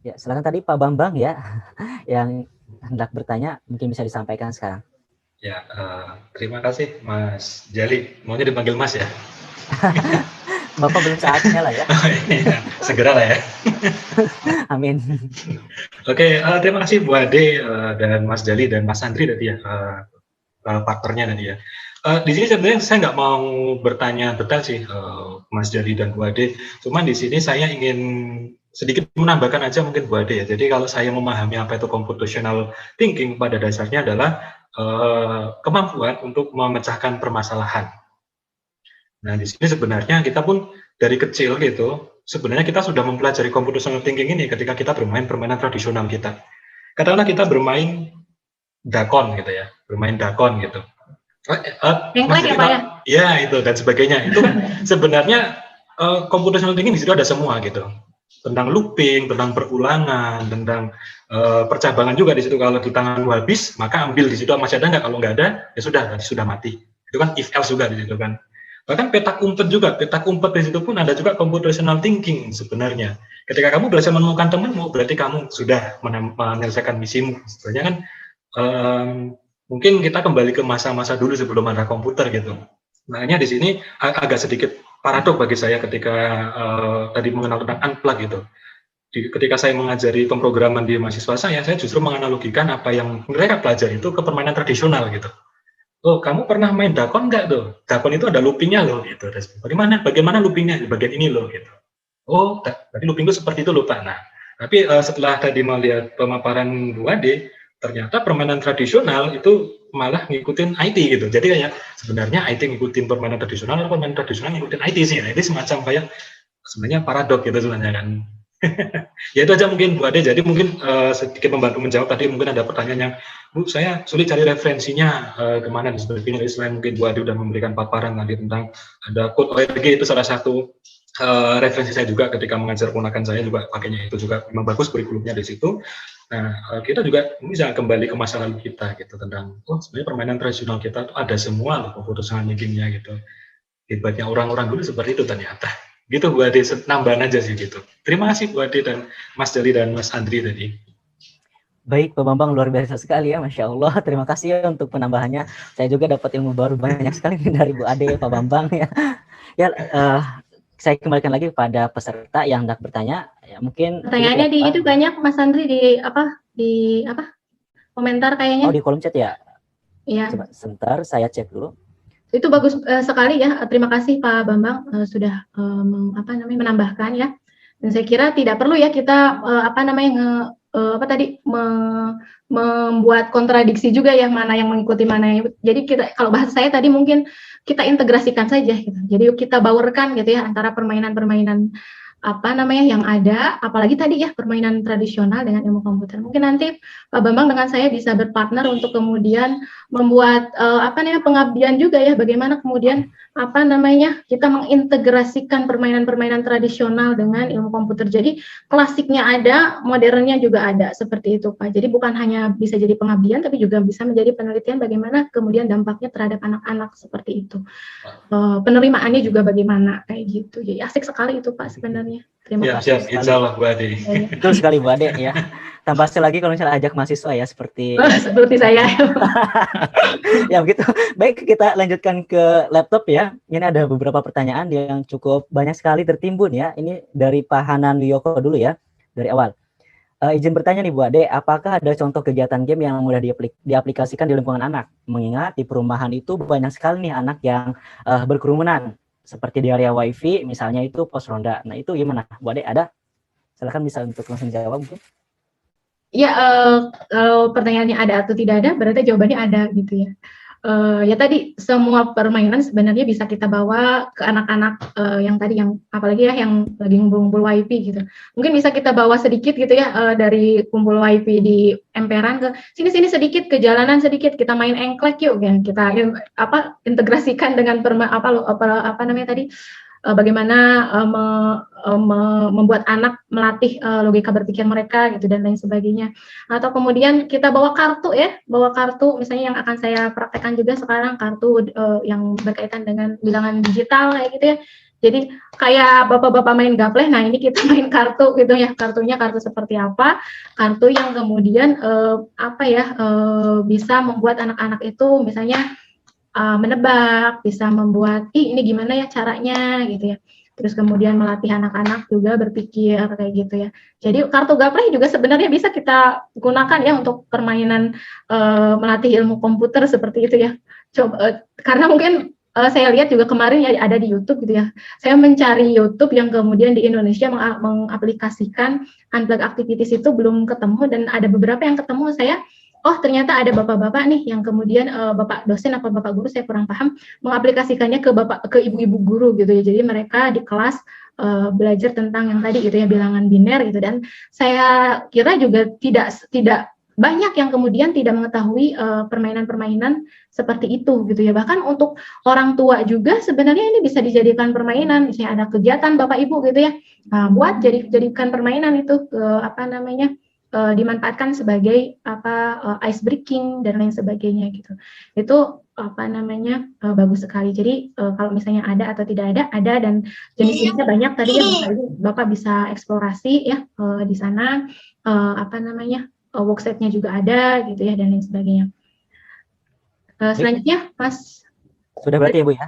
Ya, silakan tadi Pak Bambang ya, yang hendak bertanya, mungkin bisa disampaikan sekarang. Ya, terima kasih Mas Jali. Maunya dipanggil Mas ya? Bapak belum saatnya lah ya. Oh, iya, segera lah ya. Amin. Oke, terima kasih Bu Ade dan Mas Jali dan Mas Andri tadi ya, partnernya tadi ya. Di sini sebenarnya saya nggak mau bertanya detail sih, Mas Jali dan Bu Ade. Cuman di sini saya ingin sedikit menambahkan aja mungkin Bu Ade ya. Jadi kalau saya memahami apa itu computational thinking, pada dasarnya adalah kemampuan untuk memecahkan permasalahan. Nah, di sini sebenarnya kita pun dari kecil gitu, sebenarnya kita sudah mempelajari computational thinking ini ketika kita bermain permainan tradisional kita. Katakanlah kita bermain dakon gitu ya, bermain dakon gitu. Mas Engklek ya jadi Pak ya? ya itu dan sebagainya. Itu kan sebenarnya computational thinking di situ ada semua gitu. Tentang looping, tentang perulangan, tentang percabangan juga di situ. Kalau di tanganmu habis, maka ambil di situ masih ada nggak? Kalau nggak ada, ya sudah, sudah mati. Itu kan if else juga di situ kan. Bahkan petak umpet juga, petak umpet di situ pun ada juga computational thinking sebenarnya. Ketika kamu berhasil menemukan temanmu, berarti kamu sudah menyelesaikan misimu. Sebenarnya kan mungkin kita kembali ke masa-masa dulu sebelum ada komputer gitu. Makanya di sini agak sedikit paradok bagi saya ketika tadi mengenal tentang unplug gitu. Ketika saya mengajari pemrograman di mahasiswa saya justru menganalogikan apa yang mereka pelajari itu ke permainan tradisional gitu. Oh, kamu pernah main dakon nggak tuh? Dakon itu ada loopingnya loh gitu. Bagaimana loopingnya? Di bagian ini loh gitu. Oh, berarti looping itu seperti itu loh Pak. Nah, tapi setelah tadi melihat pemaparan Bu Ade, ternyata permainan tradisional itu malah ngikutin IT gitu. Jadi kayak sebenarnya IT ngikutin permainan tradisional, atau permainan tradisional ngikutin IT sih. Nah, ini semacam kayak sebenarnya paradok gitu sebenarnya kan. Ya itu aja mungkin Bu Ade. Jadi mungkin sedikit membantu menjawab tadi mungkin ada pertanyaan yang Bu saya sulit cari referensinya kemana dan sebagainya. Selain mungkin Bu Ade sudah memberikan paparan tadi tentang ada code ORG itu salah satu referensi saya juga ketika mengajar ponakan saya juga pakainya itu juga memang bagus kurikulumnya di situ. Nah, kita juga bisa kembali ke masa lalu kita gitu tentang sebenarnya permainan tradisional kita tuh ada semua loh keputusan gamenya gitu. Hebatnya orang-orang dulu seperti itu ternyata. Gitu Bu Ade, nambahan aja sih gitu. Terima kasih Bu Ade dan Mas Jali dan Mas Andri tadi. Baik, Pak Bambang luar biasa sekali ya, Masya Allah. Terima kasih ya untuk penambahannya. Saya juga dapat ilmu baru banyak sekali dari Bu Ade, Pak Bambang ya. Ya, saya kembalikan lagi kepada peserta yang hendak bertanya. Ya, mungkin pertanyaannya di itu banyak Mas Andri di komentar kayaknya. Oh, di kolom chat ya? Iya. Coba sebentar saya cek dulu. Itu bagus sekali ya. Terima kasih Pak Bambang sudah menambahkan ya. Dan saya kira tidak perlu ya kita membuat kontradiksi juga ya, mana yang mengikuti mana yang. Jadi kita, kalau bahasa saya tadi mungkin kita integrasikan saja gitu. Jadi kita baurkan gitu ya antara permainan-permainan yang ada, apalagi tadi ya permainan tradisional dengan ilmu komputer. Mungkin nanti Pak Bambang dengan saya bisa berpartner untuk kemudian membuat pengabdian juga ya, bagaimana kemudian kita mengintegrasikan permainan-permainan tradisional dengan ilmu komputer. Jadi klasiknya ada, modernnya juga ada, seperti itu Pak. Jadi bukan hanya bisa jadi pengabdian, tapi juga bisa menjadi penelitian bagaimana kemudian dampaknya terhadap anak-anak seperti itu. Penerimaannya juga bagaimana kayak gitu. Jadi asik sekali itu Pak sebenarnya. Terima kasih. Siap, insya Allah Bu Ade. Betul sekali Bu Ade ya. Tambah lagi kalau misalnya ajak mahasiswa ya seperti saya. Ya begitu. Baik, kita lanjutkan ke laptop ya. Ini ada beberapa pertanyaan yang cukup banyak sekali tertimbun ya. Ini dari Pak Hanan Wiyoko dulu ya, dari awal. Izin bertanya nih Bu Ade, apakah ada contoh kegiatan game yang mudah diaplikasikan di lingkungan anak? Mengingat di perumahan itu banyak sekali nih anak yang berkerumunan, seperti di area wifi, misalnya itu pos ronda. Nah itu gimana Bu Ade, ada? Silakan bisa untuk langsung jawab mungkin. Ya, pertanyaannya ada atau tidak ada, berarti jawabannya ada gitu ya. Ya tadi semua permainan sebenarnya bisa kita bawa ke anak-anak yang apalagi ya yang lagi ngumpul-ngumpul wifi gitu. Mungkin bisa kita bawa sedikit gitu ya dari kumpul wifi di emperan ke sini sedikit, ke jalanan sedikit, kita main engklek yuk ya. Kita integrasikan dengan bagaimana membuat anak melatih logika berpikir mereka gitu dan lain sebagainya. Atau kemudian kita bawa kartu misalnya yang akan saya praktekkan juga sekarang, kartu yang berkaitan dengan bilangan digital kayak gitu ya. Jadi kayak bapak-bapak main gapleh, nah ini kita main kartu gitu ya, kartunya kartu seperti apa, kartu yang kemudian bisa membuat anak-anak itu misalnya menebak, bisa membuat, ini gimana ya caranya gitu ya. Terus kemudian melatih anak-anak juga berpikir kayak gitu ya. Jadi kartu gapleh juga sebenarnya bisa kita gunakan ya untuk permainan melatih ilmu komputer seperti itu ya. Coba karena mungkin saya lihat juga kemarin ya ada di YouTube gitu ya. Saya mencari YouTube yang kemudian di Indonesia mengaplikasikan unplugged activities itu belum ketemu, dan ada beberapa yang ketemu saya. Oh ternyata ada bapak-bapak nih yang kemudian bapak dosen atau bapak guru, saya kurang paham, mengaplikasikannya ke ibu-ibu guru gitu ya. Jadi mereka di kelas belajar tentang yang tadi gitu ya, bilangan biner gitu, dan saya kira juga tidak banyak yang kemudian tidak mengetahui permainan-permainan seperti itu gitu ya. Bahkan untuk orang tua juga sebenarnya ini bisa dijadikan permainan. Misalnya ada kegiatan bapak ibu gitu ya, buat jadikan permainan itu dimanfaatkan sebagai ice breaking dan lain sebagainya gitu. Itu bagus sekali. Jadi kalau misalnya ada atau tidak ada, dan jenis-jenisnya banyak tadi ya Bapak bisa eksplorasi ya di sana, workshopnya juga ada gitu ya, dan lain sebagainya. Selanjutnya Mas. Sudah berarti ya Bu ya?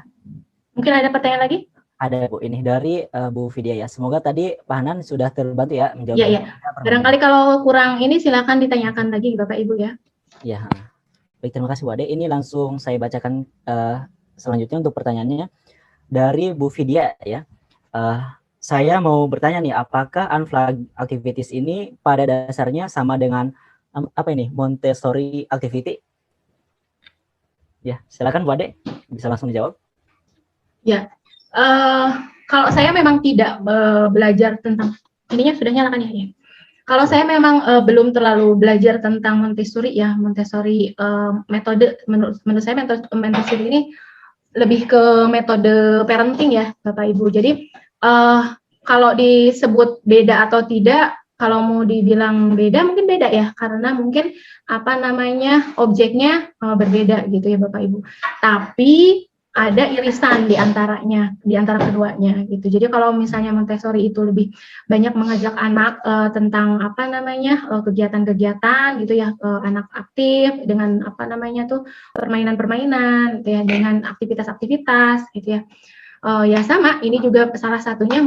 Mungkin ada pertanyaan lagi? Ada Bu, ini dari Bu Vidya ya. Semoga tadi Pak Hanan sudah terbantu ya menjawab. Iya. Barangkali kalau kurang ini silakan ditanyakan lagi Bapak Ibu ya. Iya. Baik, terima kasih Bu Ade. Ini langsung saya bacakan selanjutnya untuk pertanyaannya dari Bu Vidya ya. Saya mau bertanya nih, apakah unplugged activities ini pada dasarnya sama dengan Montessori activity? Ya, silakan Bu Ade, bisa langsung dijawab. Ya. Kalau saya memang tidak belajar tentang ininya, sudah nyalakan ya. Kalau saya memang belum terlalu belajar tentang Montessori ya, Montessori metode menurut saya Montessori ini lebih ke metode parenting ya Bapak Ibu. Jadi kalau disebut beda atau tidak, kalau mau dibilang beda mungkin beda ya, karena mungkin objeknya berbeda gitu ya Bapak Ibu. Tapi ada irisan di antara keduanya gitu. Jadi kalau misalnya Montessori itu lebih banyak mengajak anak tentang kegiatan-kegiatan gitu ya, anak aktif dengan permainan-permainan gitu ya, dengan aktivitas-aktivitas gitu ya. Ya sama, ini juga salah satunya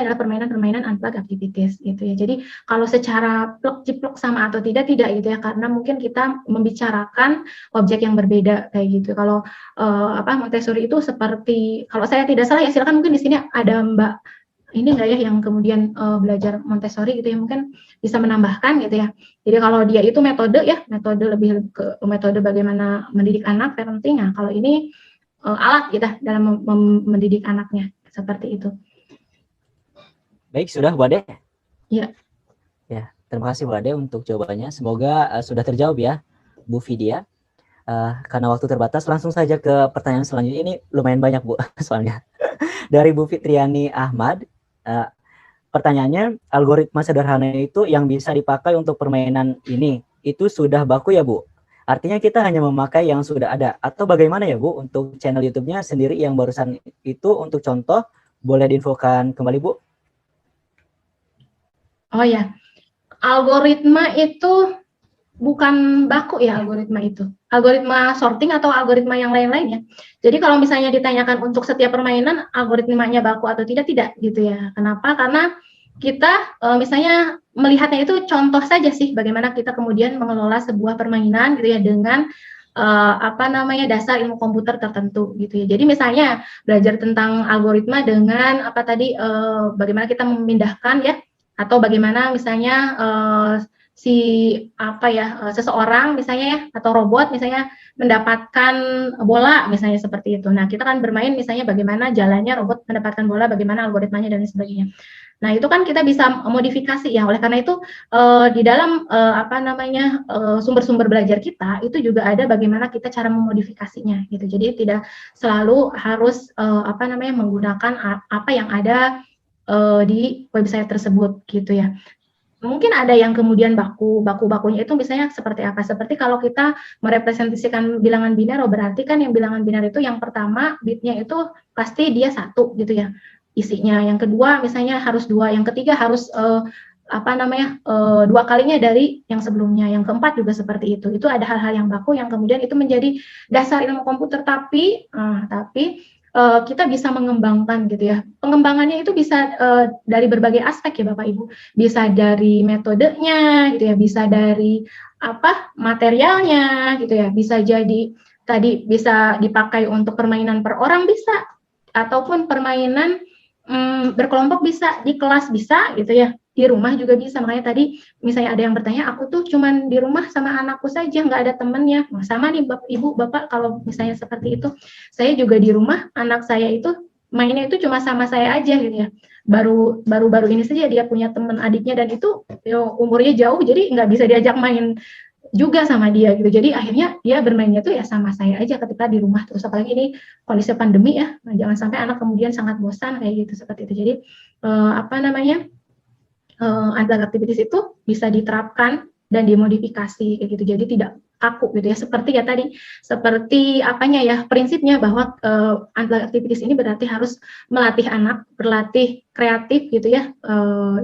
adalah permainan-permainan unplugged activities gitu ya. Jadi kalau secara plek-ciplok sama atau tidak gitu ya, karena mungkin kita membicarakan objek yang berbeda kayak gitu. Kalau Montessori itu seperti, kalau saya tidak salah ya, silakan mungkin di sini ada Mbak ini enggak ya yang kemudian belajar Montessori gitu ya, mungkin bisa menambahkan gitu ya. Jadi kalau dia itu metode lebih ke metode bagaimana mendidik anak, parenting. Nah, kalau ini alat kita dalam mendidik anaknya, seperti itu. Baik, sudah Bu Ade? Iya. Ya, terima kasih Bu Ade untuk jawabannya. Semoga sudah terjawab ya Bu Vidya. Karena waktu terbatas, langsung saja ke pertanyaan selanjutnya. Ini lumayan banyak Bu soalnya. Dari Bu Fitriani Ahmad, pertanyaannya, algoritma sederhana itu yang bisa dipakai untuk permainan ini, itu sudah baku ya Bu? Artinya kita hanya memakai yang sudah ada, atau bagaimana ya Bu untuk channel YouTube-nya sendiri yang barusan itu, untuk contoh boleh diinfokan kembali Bu? Oh ya, algoritma itu bukan baku ya, algoritma itu. Algoritma sorting atau algoritma yang lain-lain ya. Jadi kalau misalnya ditanyakan untuk setiap permainan algoritmanya baku atau tidak gitu ya. Kenapa? Karena kita misalnya melihatnya itu contoh saja sih, bagaimana kita kemudian mengelola sebuah permainan gitu ya dengan dasar ilmu komputer tertentu gitu ya. Jadi misalnya belajar tentang algoritma dengan bagaimana kita memindahkan ya, atau bagaimana misalnya seseorang misalnya ya, atau robot misalnya mendapatkan bola misalnya seperti itu. Nah, kita kan bermain misalnya bagaimana jalannya robot mendapatkan bola, bagaimana algoritmanya dan sebagainya. Nah, itu kan kita bisa modifikasi ya. Oleh karena itu di dalam sumber-sumber belajar kita itu juga ada bagaimana kita cara memodifikasinya gitu. Jadi tidak selalu harus menggunakan apa yang ada di website tersebut gitu ya. mungkin ada yang kemudian bakunya itu misalnya seperti apa? Seperti kalau kita merepresentasikan bilangan biner, berarti kan yang bilangan biner itu yang pertama bitnya itu pasti dia 1 gitu ya isinya. Yang kedua misalnya harus 2, yang ketiga harus 2 kalinya dari yang sebelumnya, yang keempat juga seperti itu. Itu ada hal-hal yang baku yang kemudian itu menjadi dasar ilmu komputer, tapi kita bisa mengembangkan gitu ya. Pengembangannya itu bisa dari berbagai aspek ya Bapak Ibu. Bisa dari metodenya gitu ya, bisa dari materialnya gitu ya. Bisa jadi tadi bisa dipakai untuk permainan per orang bisa, ataupun permainan berkelompok bisa, di kelas bisa gitu ya, di rumah juga bisa. Makanya tadi misalnya ada yang bertanya, aku tuh cuman di rumah sama anakku saja, nggak ada temennya. Nah, sama nih Ibu, Bapak, kalau misalnya seperti itu, saya juga di rumah, anak saya itu mainnya itu cuma sama saya aja gitu ya. Baru ini saja dia punya teman adiknya, dan itu umurnya jauh, jadi nggak bisa diajak main juga sama dia gitu. Jadi akhirnya dia bermainnya tuh ya sama saya aja ketika di rumah terus. Apalagi ini kondisi pandemi ya, nah, jangan sampai anak kemudian sangat bosan kayak gitu, seperti itu. Jadi antar activities itu bisa diterapkan dan dimodifikasi kayak gitu. Jadi tidak kaku gitu ya. Seperti ya tadi, seperti prinsipnya bahwa antar activities ini berarti harus melatih anak, berlatih kreatif gitu ya,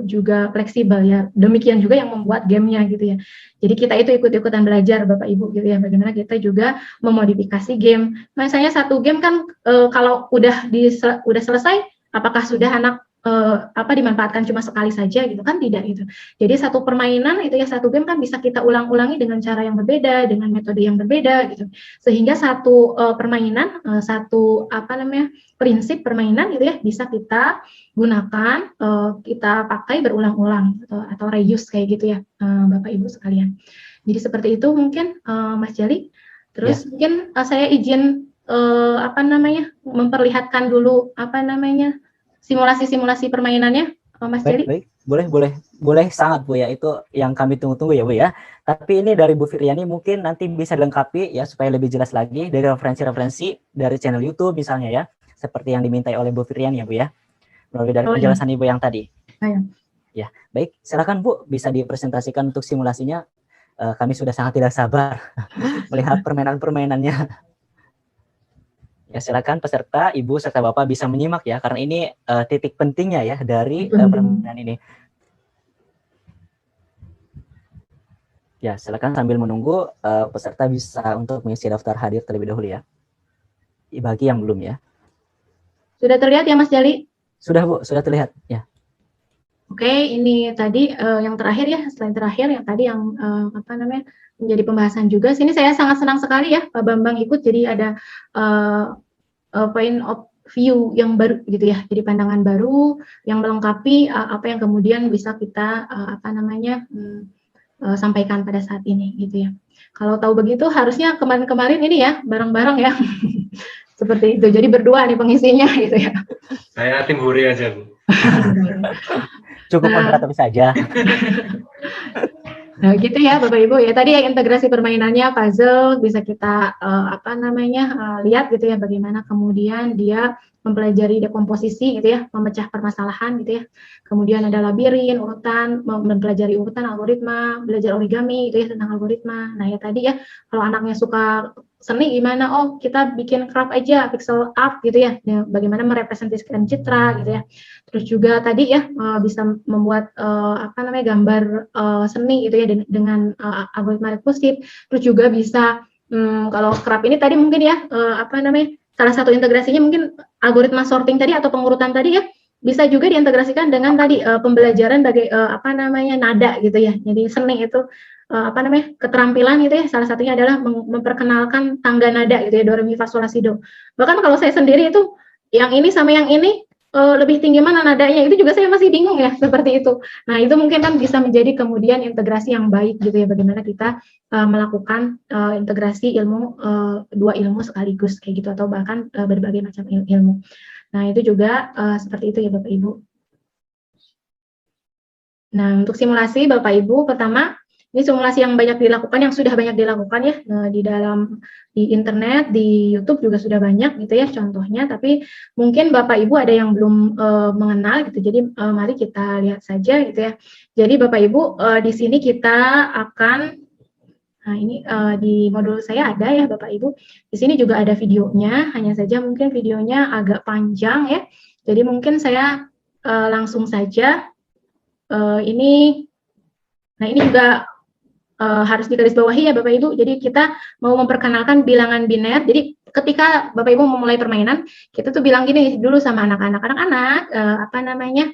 juga fleksibel ya. Demikian juga yang membuat gamenya gitu ya. Jadi kita itu ikut-ikutan belajar Bapak Ibu gitu ya, bagaimana kita juga memodifikasi game. Misalnya satu game kan kalau udah selesai, apakah sudah anak dimanfaatkan cuma sekali saja gitu kan, tidak gitu. Jadi satu permainan itu ya, satu game kan bisa kita ulang-ulangi dengan cara yang berbeda, dengan metode yang berbeda gitu. Sehingga satu permainan, prinsip permainan gitu ya, bisa kita gunakan, kita pakai berulang-ulang atau reuse kayak gitu ya, Bapak Ibu sekalian. Jadi seperti itu mungkin Mas Jali. Terus mungkin saya izin memperlihatkan dulu simulasi permainannya, Mas Jali. Baik, boleh sangat Bu ya, itu yang kami tunggu-tunggu ya Bu ya. Tapi ini dari Bu Fitriani mungkin nanti bisa dilengkapi ya supaya lebih jelas lagi dari referensi-referensi dari channel YouTube misalnya ya, seperti yang dimintai oleh Bu Fitriani ya Bu ya, melalui dari penjelasan Ibu yang tadi. Ya, baik, silakan Bu, bisa dipresentasikan untuk simulasinya. Kami sudah sangat tidak sabar melihat permainan-permainannya. Ya, silakan peserta, Ibu serta Bapak bisa menyimak ya, karena ini titik pentingnya ya dari permainan ini. Ya, silakan sambil menunggu peserta bisa untuk mengisi daftar hadir terlebih dahulu ya. Bagi yang belum ya. Sudah terlihat ya Mas Jali? Sudah Bu, sudah terlihat ya. Oke, ini tadi yang terakhir ya, slide terakhir yang tadi yang menjadi pembahasan juga. Sini saya sangat senang sekali ya Pak Bambang ikut, jadi ada point of view yang baru gitu ya, jadi pandangan baru yang melengkapi apa yang kemudian bisa kita sampaikan pada saat ini gitu ya. Kalau tahu begitu harusnya kemarin-kemarin ini ya bareng-bareng ya seperti itu, jadi berdua nih pengisinya gitu ya. Saya tim Huri aja Bu. Cukup moderator saja. Nah, gitu ya Bapak Ibu ya. Tadi yang integrasi permainannya puzzle bisa kita lihat gitu ya, bagaimana kemudian dia mempelajari dekomposisi gitu ya, memecah permasalahan gitu ya. Kemudian ada labirin, urutan, mempelajari urutan, algoritma, belajar origami gitu ya tentang algoritma. Nah, ya tadi ya, kalau anaknya suka seni gimana? Oh, kita bikin craft aja, pixel art gitu ya. Bagaimana merepresentasikan citra gitu ya. Terus juga tadi ya bisa membuat gambar seni gitu ya dengan algoritma rekursif. Terus juga bisa kalau craft ini tadi mungkin ya salah satu integrasinya mungkin algoritma sorting tadi atau pengurutan tadi ya, bisa juga diintegrasikan dengan tadi pembelajaran nada gitu ya. Jadi seni itu keterampilan gitu ya, salah satunya adalah memperkenalkan tangga nada gitu ya, do re mi fa sol la si do. Bahkan kalau saya sendiri itu yang ini sama yang ini lebih tinggi mana nadanya, itu juga saya masih bingung ya, seperti itu. Nah, itu mungkin kan bisa menjadi kemudian integrasi yang baik gitu ya, bagaimana kita melakukan integrasi ilmu, dua ilmu sekaligus kayak gitu, atau bahkan berbagai macam ilmu. Nah, itu juga seperti itu ya Bapak Ibu. Nah, untuk simulasi Bapak Ibu, pertama Ini simulasi yang banyak dilakukan, yang sudah banyak dilakukan ya di internet, di YouTube juga sudah banyak gitu ya contohnya. Tapi mungkin Bapak Ibu ada yang belum mengenal gitu. Jadi mari kita lihat saja gitu ya. Jadi Bapak Ibu di sini kita akan ini di modul saya ada ya Bapak Ibu. Di sini juga ada videonya, hanya saja mungkin videonya agak panjang ya. Jadi mungkin saya langsung saja ini. Nah ini juga harus digarisbawahi ya Bapak Ibu. Jadi kita mau memperkenalkan bilangan biner. Jadi ketika Bapak Ibu memulai permainan, kita tuh bilang gini dulu sama anak-anak, apa namanya?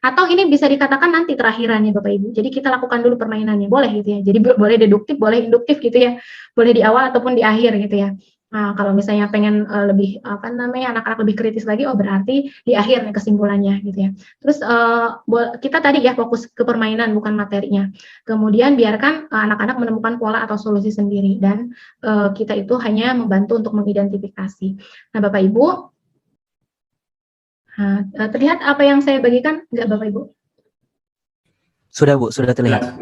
Atau ini bisa dikatakan nanti terakhirannya Bapak Ibu. Jadi kita lakukan dulu permainannya, boleh gitu ya. Jadi boleh deduktif, boleh induktif gitu ya. Boleh di awal ataupun di akhir gitu ya. Nah, kalau misalnya pengen lebih apa namanya anak-anak lebih kritis lagi, oh berarti di akhir nih kesimpulannya gitu ya. Terus kita tadi ya fokus ke permainan bukan materinya. Kemudian biarkan anak-anak menemukan pola atau solusi sendiri dan kita itu hanya membantu untuk mengidentifikasi. Nah, Bapak Ibu, terlihat apa yang saya bagikan enggak Bapak Ibu? Sudah Bu, sudah terlihat.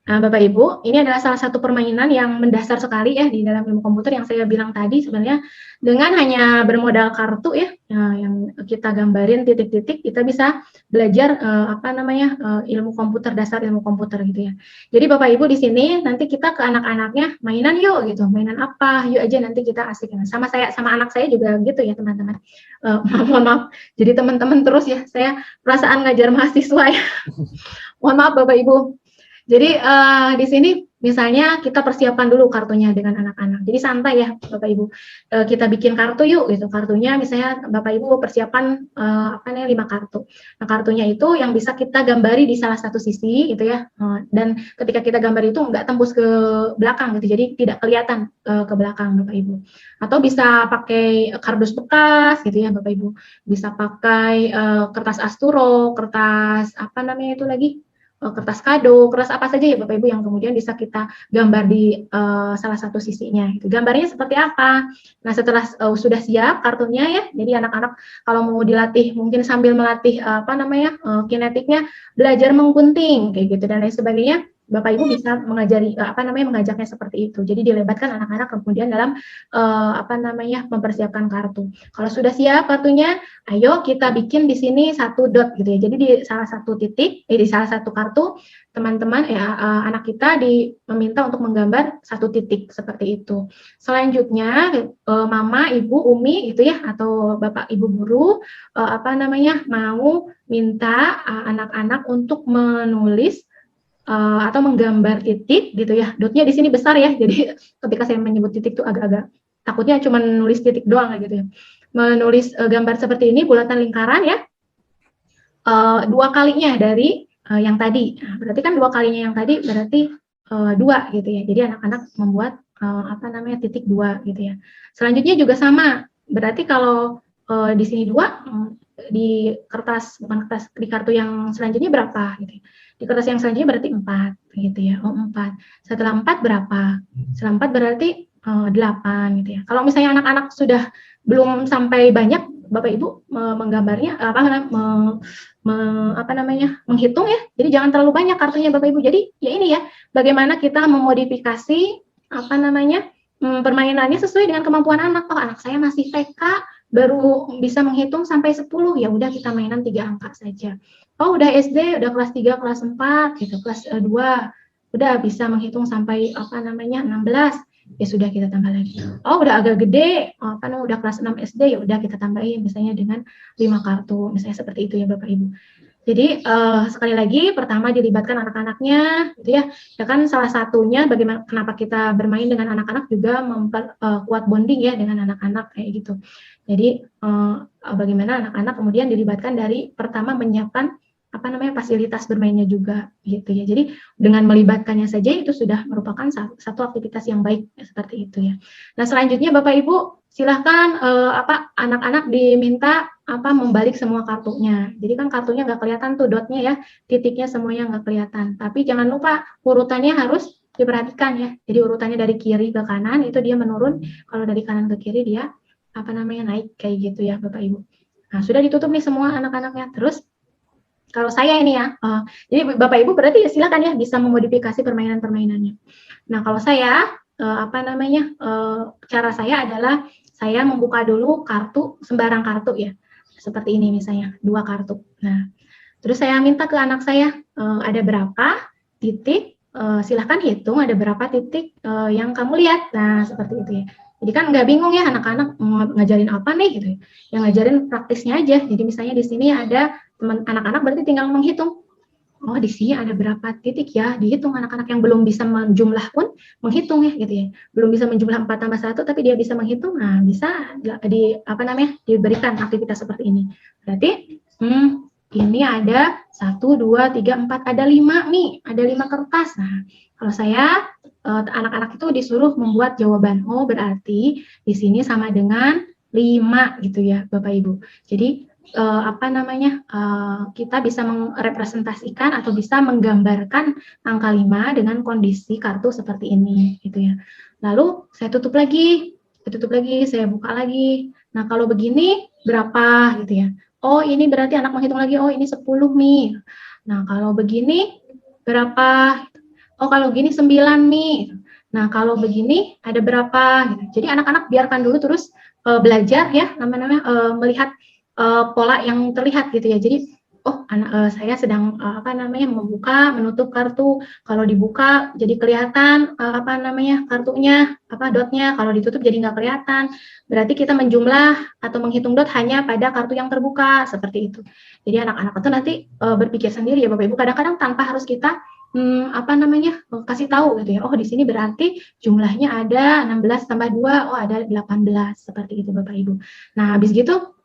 Nah, Bapak Ibu, ini adalah salah satu permainan yang mendasar sekali ya di dalam ilmu komputer yang saya bilang tadi sebenarnya dengan hanya bermodal kartu ya, yang kita gambarin titik-titik kita bisa belajar ilmu komputer, dasar ilmu komputer gitu ya. Jadi Bapak Ibu di sini nanti kita ke anak-anaknya mainan yuk gitu, mainan apa? Yuk aja nanti kita asik. Sama anak saya juga gitu ya teman-teman. Mohon maaf, jadi teman-teman terus ya, saya perasaan ngajar mahasiswa ya. Mohon maaf Bapak Ibu. Jadi di sini misalnya kita persiapkan dulu kartunya dengan anak-anak. Jadi santai ya Bapak Ibu. Kita bikin kartu yuk gitu. Kartunya misalnya Bapak Ibu persiapan 5 kartu. Nah, kartunya itu yang bisa kita gambari di salah satu sisi gitu ya. Dan ketika kita gambar itu nggak tembus ke belakang gitu. Jadi tidak kelihatan ke belakang Bapak Ibu. Atau bisa pakai kardus bekas gitu ya Bapak Ibu. Bisa pakai kertas asturo, kertas apa namanya itu lagi? Kertas kado, kertas apa saja ya Bapak Ibu yang kemudian bisa kita gambar di salah satu sisinya. Gitu. Gambarnya seperti apa? Nah setelah sudah siap kartunya ya, jadi anak-anak kalau mau dilatih mungkin sambil melatih kinetiknya, belajar menggunting kayak gitu dan lain sebagainya. Bapak Ibu bisa mengajaknya seperti itu. Jadi dilebatkan anak-anak kemudian dalam mempersiapkan kartu. Kalau sudah siap kartunya, ayo kita bikin di sini satu dot gitu ya. Jadi di salah satu titik, di salah satu kartu, teman-teman anak kita diminta untuk menggambar satu titik seperti itu. Selanjutnya mama, ibu, umi gitu ya atau bapak ibu guru mau minta anak-anak untuk menulis atau menggambar titik gitu ya. Dotnya di sini besar ya. Jadi ketika saya menyebut titik itu agak-agak takutnya cuma nulis titik doang gitu ya. Menulis gambar seperti ini bulatan lingkaran ya. 2 kalinya dari yang tadi. Nah, berarti kan 2 kalinya yang tadi berarti 2 gitu ya. Jadi anak-anak membuat titik 2 gitu ya. Selanjutnya juga sama. Berarti kalau di sini 2 di di kartu yang selanjutnya berapa gitu ya. Di kertas yang selanjutnya berarti 4 gitu ya. 4. Setelah 4 berapa? Setelah 4 berarti 8 gitu ya. Kalau misalnya anak-anak sudah belum sampai banyak, Bapak Ibu menggambarnya menghitung ya. Jadi jangan terlalu banyak kartunya Bapak Ibu. Jadi ya ini ya, bagaimana kita memodifikasi permainannya sesuai dengan kemampuan anak. Oh, anak saya masih TK, baru bisa menghitung sampai 10, ya udah kita mainan 3 angka saja. Oh, udah SD, udah kelas 3, kelas 4 gitu, kelas 2 udah bisa menghitung sampai 16. Ya sudah kita tambah lagi. Oh, udah agak gede, udah kelas 6 SD, ya udah kita tambahin misalnya dengan 5 kartu, misalnya seperti itu ya Bapak Ibu. Jadi sekali lagi pertama dilibatkan anak-anaknya gitu ya. Ya kan salah satunya bagaimana kenapa kita bermain dengan anak-anak juga memperkuat bonding ya dengan anak-anak kayak gitu. Jadi bagaimana anak-anak kemudian dilibatkan dari pertama menyiapkan fasilitas bermainnya juga gitu ya. Jadi dengan melibatkannya saja itu sudah merupakan satu aktivitas yang baik seperti itu ya. Nah, selanjutnya Bapak Ibu silahkan anak-anak diminta membalik semua kartunya. Jadi kan kartunya nggak kelihatan tuh dotnya ya, titiknya semuanya nggak kelihatan. Tapi jangan lupa urutannya harus diperhatikan ya. Jadi urutannya dari kiri ke kanan itu dia menurun, kalau dari kanan ke kiri dia naik kayak gitu ya Bapak Ibu. Nah, sudah ditutup nih semua anak-anaknya. Terus Kalau saya ini ya, jadi Bapak Ibu berarti silakan ya bisa memodifikasi permainan-permainannya. Nah, kalau saya cara saya adalah saya membuka dulu kartu, sembarang kartu ya. Seperti ini misalnya, 2 kartu. Nah, terus saya minta ke anak saya, ada berapa titik, silahkan hitung ada berapa titik yang kamu lihat. Nah, seperti itu ya. Jadi kan nggak bingung ya anak-anak mau ngajarin apa nih gitu ya. Yang ngajarin praktisnya aja. Jadi misalnya di sini ada teman anak-anak berarti tinggal menghitung. Oh, di sini ada berapa titik ya? Dihitung anak-anak yang belum bisa menjumlah pun menghitung ya gitu ya. Belum bisa menjumlah 4 tambah 1 tapi dia bisa menghitung. Nah, bisa diberikan aktivitas seperti ini. Berarti ini ada 1, 2, 3, 4, ada 5 nih, ada 5 kertas. Nah, kalau saya anak-anak itu disuruh membuat jawaban. Oh, berarti di sini sama dengan 5 gitu ya, Bapak Ibu. Jadi kita bisa merepresentasikan atau bisa menggambarkan angka 5 dengan kondisi kartu seperti ini gitu ya. Lalu saya tutup lagi, saya buka lagi. Nah, kalau begini berapa gitu ya. Oh, ini berarti anak menghitung lagi, oh ini 10 nih. Nah, kalau begini berapa? Oh, kalau gini 9 nih. Nah, kalau begini ada berapa gitu. Jadi anak-anak biarkan dulu terus belajar ya, melihat pola yang terlihat gitu ya. Jadi saya sedang membuka, menutup kartu. Kalau dibuka jadi kelihatan kartunya, dotnya. Kalau ditutup jadi nggak kelihatan. Berarti kita menjumlah atau menghitung dot hanya pada kartu yang terbuka, seperti itu. Jadi anak-anak itu nanti berpikir sendiri ya Bapak Ibu. Kadang-kadang tanpa harus kita kasih tahu gitu ya. Oh, di sini berarti jumlahnya ada 16 tambah 2, oh ada 18, seperti itu Bapak Ibu. Nah, habis gitu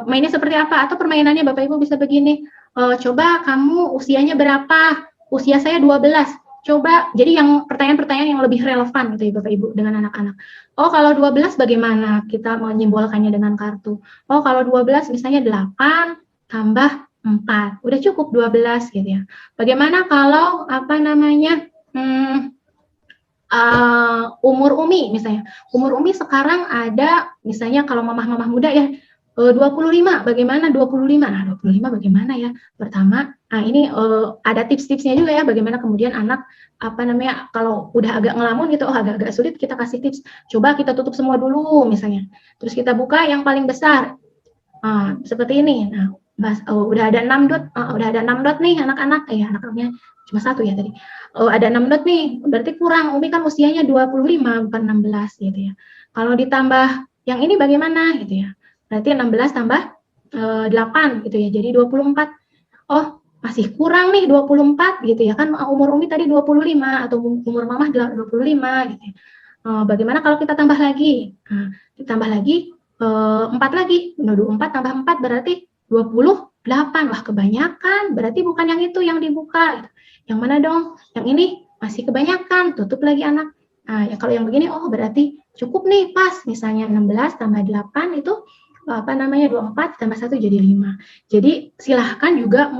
mainnya seperti apa? Atau permainannya Bapak Ibu bisa begini, coba kamu usianya berapa? Usia saya 12. Coba, jadi yang pertanyaan-pertanyaan yang lebih relevan gitu ya Bapak Ibu dengan anak-anak. Oh, kalau 12 bagaimana kita menyimbolkannya dengan kartu? Oh, kalau 12 misalnya 8 tambah 4. Udah cukup 12 gitu ya. Bagaimana kalau umur Umi misalnya. Umur Umi sekarang ada misalnya kalau mamah-mamah muda ya 25, bagaimana 25? Nah, 25 bagaimana ya? Pertama, ini ada tips-tipsnya juga ya, bagaimana kemudian anak kalau udah agak ngelamun gitu, agak-agak sulit, kita kasih tips. Coba kita tutup semua dulu misalnya. Terus kita buka yang paling besar. Seperti ini. Nah, udah ada 6 dot nih anak-anak. Anak-anaknya cuma 1 ya tadi. Ada 6 dot nih, berarti kurang. Umi kan usianya 25 bukan 16 gitu ya. Kalau ditambah yang ini bagaimana gitu ya. Berarti 16 tambah 8 gitu ya, jadi 24. Oh, masih kurang nih 24 gitu ya, kan umur Umi tadi 25 atau umur Mamah 25 gitu ya. Bagaimana kalau kita tambah lagi? Nah, ditambah lagi 4 lagi, 24 tambah 4 berarti 28. Wah, kebanyakan, berarti bukan yang itu yang dibuka. Yang mana dong? Yang ini masih kebanyakan, tutup lagi anak. Nah, ya kalau yang begini, oh berarti cukup nih, pas. Misalnya 16 tambah 8 itu 24 tambah 1 jadi 5. Jadi silahkan juga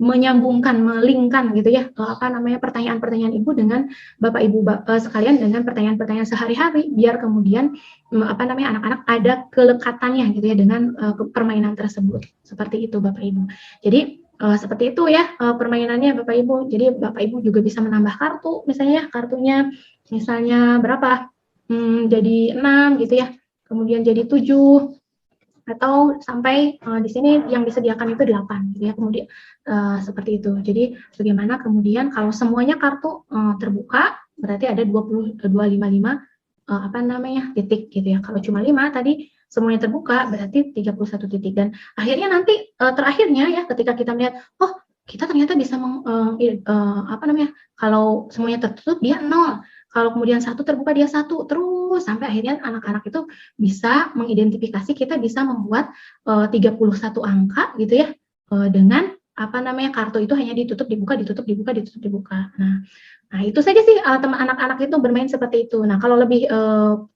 menyambungkan, melingkan gitu ya, pertanyaan-pertanyaan Ibu dengan Bapak Ibu sekalian dengan pertanyaan-pertanyaan sehari-hari, biar kemudian anak-anak ada kelekatannya gitu ya dengan permainan tersebut. Seperti itu Bapak Ibu. Jadi seperti itu ya permainannya Bapak Ibu. Jadi Bapak Ibu juga bisa menambah kartu, misalnya kartunya misalnya berapa? Jadi 6 gitu ya. Kemudian jadi 7 atau sampai di sini yang disediakan itu 8 gitu ya. Kemudian seperti itu. Jadi bagaimana kemudian kalau semuanya kartu terbuka berarti ada 255 titik gitu ya. Kalau cuma 5 tadi semuanya terbuka berarti 31 titik, dan akhirnya nanti terakhirnya ya ketika kita melihat oh kita ternyata bisa kalau semuanya tertutup dia 0. Kalau kemudian 1 terbuka dia 1, terus sampai akhirnya anak-anak itu bisa mengidentifikasi, kita bisa membuat 31 angka gitu ya, dengan kartu itu hanya ditutup, dibuka, ditutup, dibuka, ditutup, dibuka. Nah, Nah, itu saja sih teman anak-anak itu bermain seperti itu. Nah, kalau lebih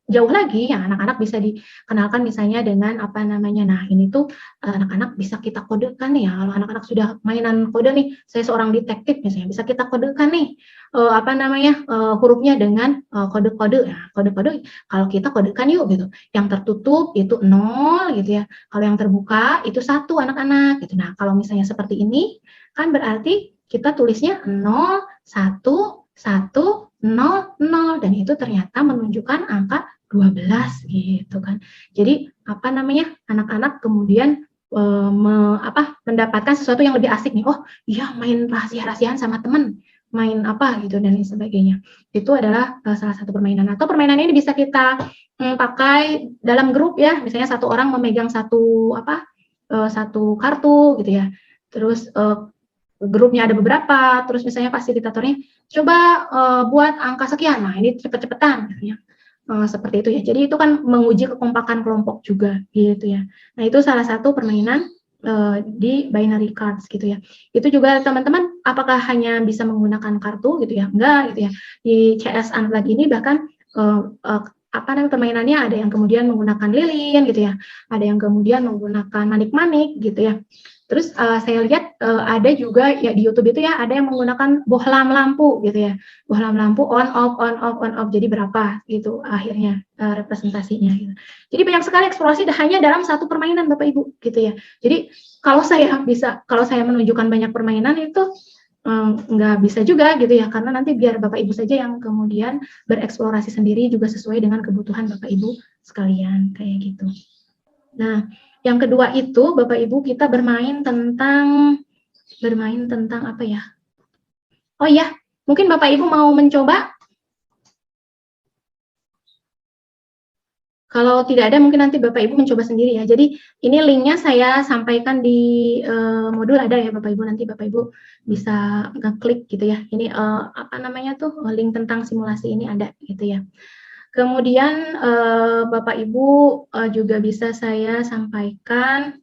jauh lagi, ya anak-anak bisa dikenalkan misalnya dengan apa namanya. Nah, ini tuh anak-anak bisa kita kodekan nih ya. Kalau anak-anak sudah mainan kode nih, saya seorang detektif misalnya, bisa kita kodekan nih apa namanya hurufnya dengan kode-kode. Nah, kode-kode kalau kita kodekan yuk gitu. Yang tertutup itu 0 gitu ya. Kalau yang terbuka itu 1 anak-anak gitu. Nah, kalau misalnya seperti ini kan berarti kita tulisnya 0, 1, 1, 0, 0 dan itu ternyata menunjukkan angka 12 gitu kan. Jadi apa namanya anak-anak kemudian mendapatkan sesuatu yang lebih asik nih. Oh iya main rahasia-rahasiaan sama teman, main apa gitu dan lain sebagainya. Itu adalah salah satu permainan. Atau permainan ini bisa kita pakai dalam grup ya. Misalnya satu orang memegang satu kartu gitu ya. Terus grupnya ada beberapa, terus misalnya fasilitatornya coba buat angka sekian, nah ini cepet-cepetan gitu ya. Seperti itu ya. Jadi itu kan menguji kekompakan kelompok juga gitu ya. Nah, itu salah satu permainan di binary cards gitu ya. Itu juga teman-teman apakah hanya bisa menggunakan kartu gitu ya? Enggak gitu ya. Di CS Unplugged ini bahkan apa namanya permainannya ada yang kemudian menggunakan lilin gitu ya. Ada yang kemudian menggunakan manik-manik gitu ya. Terus saya lihat ada juga ya di YouTube itu ya ada yang menggunakan bohlam lampu gitu ya. Bohlam lampu on off on off on off jadi berapa gitu akhirnya representasinya gitu. Jadi banyak sekali eksplorasi hanya dalam satu permainan Bapak Ibu gitu ya. Jadi kalau saya menunjukkan banyak permainan itu nggak bisa juga gitu ya karena nanti biar Bapak Ibu saja yang kemudian bereksplorasi sendiri juga sesuai dengan kebutuhan Bapak Ibu sekalian kayak gitu. Nah, yang kedua itu Bapak Ibu kita bermain tentang apa ya? Oh iya, mungkin Bapak Ibu mau mencoba. Kalau tidak ada mungkin nanti Bapak Ibu mencoba sendiri ya. Jadi ini linknya saya sampaikan di modul ada ya Bapak Ibu, nanti Bapak Ibu bisa ngeklik gitu ya. Ini apa namanya tuh link tentang simulasi ini ada gitu ya. Kemudian Bapak Ibu juga bisa saya sampaikan,